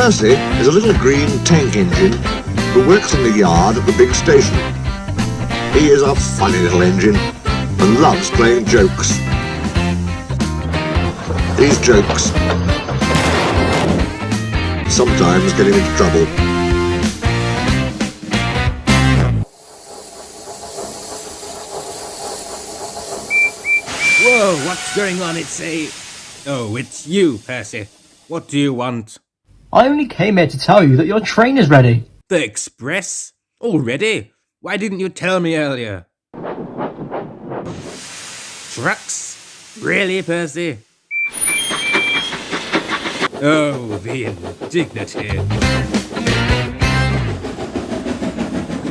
Percy is a little green tank engine who works in the yard at the big station. He is a funny little engine and loves playing jokes. These jokes sometimes get him into trouble. Whoa, what's going on? Oh, it's you, Percy. What do you want? I only came here to tell you that your train is ready. The express? Already? Why didn't you tell me earlier? Trucks? Really, Percy? Oh, the indignity.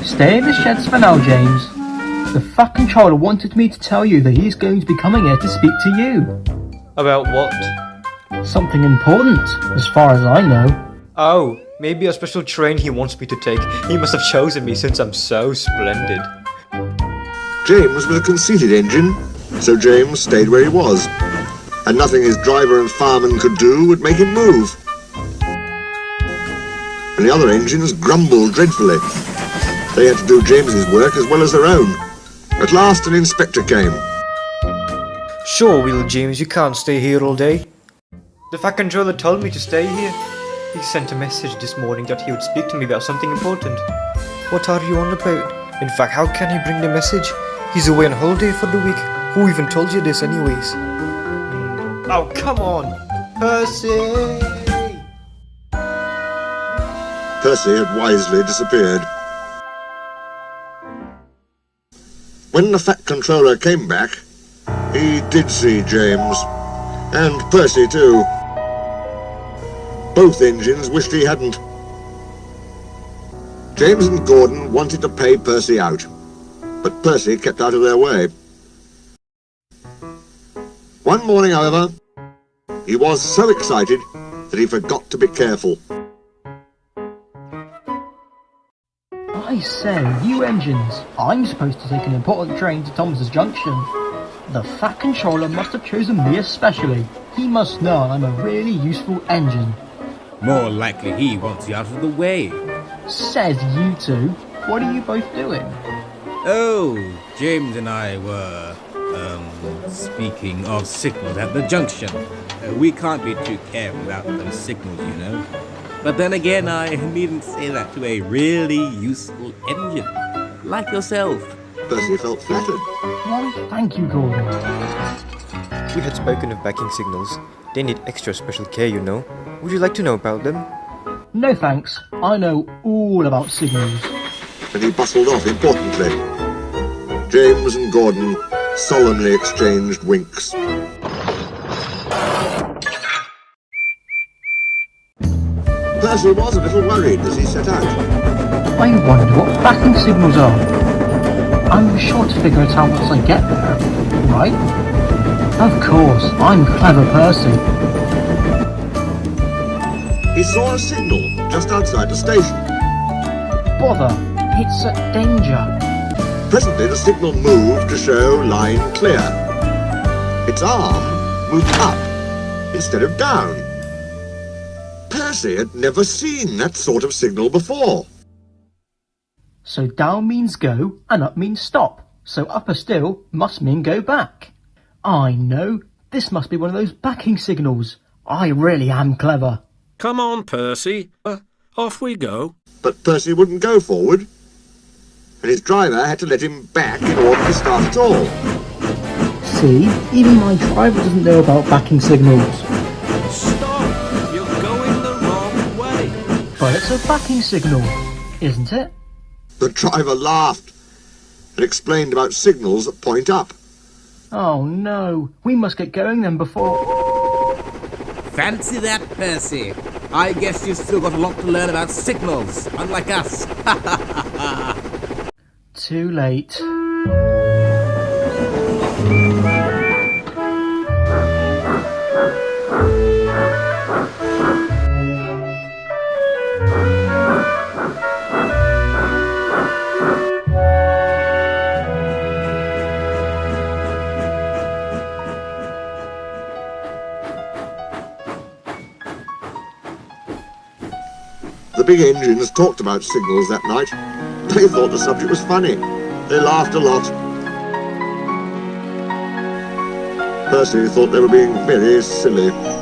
Stay in the sheds for now, James. The fuck controller wanted me to tell you that he's going to be coming here to speak to you. About what? Something important, as far as I know. Oh, maybe a special train he wants me to take. He must have chosen me since I'm so splendid. James was a conceited engine, so James stayed where he was, and nothing his driver and fireman could do would make him move. And the other engines grumbled dreadfully. They had to do James's work as well as their own. At last an inspector came. Sure, Wheel James, you can't stay here all day. The Fat Controller told me to stay here. He sent a message this morning that he would speak to me about something important. What are you on about? In fact, how can he bring the message? He's away on holiday for the week. Who even told you this anyways? Oh, come on! Percy! Percy had wisely disappeared. When the Fat Controller came back, he did see James, and Percy too. Both engines wished he hadn't. James and Gordon wanted to pay Percy out, but Percy kept out of their way. One morning, however, he was so excited that he forgot to be careful. I say, you engines, I'm supposed to take an important train to Thomas's Junction. The Fat Controller must have chosen me especially. He must know I'm a really useful engine. More likely he wants you out of the way. Says you two. What are you both doing? Oh, James and I were, speaking of signals at the junction. We can't be too careful about those signals, you know. But then again, I needn't say that to a really useful engine, like yourself. Percy felt flattered. Why, thank you, Gordon. We had spoken of backing signals. They need extra special care, you know. Would you like to know about them? No thanks. I know all about signals. And he bustled off importantly. James and Gordon solemnly exchanged winks. Percy was a little worried as he set out. I wonder what backing signals are. I'm sure to figure it out once I get there, right? Of course, I'm clever Percy. He saw a signal just outside the station. Bother, it's a danger. Presently the signal moved to show line clear. Its arm moved up instead of down. Percy had never seen that sort of signal before. So down means go and up means stop. So upper still must mean go back. I know, this must be one of those backing signals. I really am clever. Come on, Percy. Off we go. But Percy wouldn't go forward, and his driver had to let him back in order to start at all. See, even my driver doesn't know about backing signals. Stop! You're going the wrong way. But it's a backing signal, isn't it? The driver laughed and explained about signals that point up. Oh no, we must get going then before... Fancy that, Percy. I guess you've still got a lot to learn about signals, unlike us. Too late. The big engines talked about signals that night. They thought the subject was funny. They laughed a lot. Percy thought they were being very silly.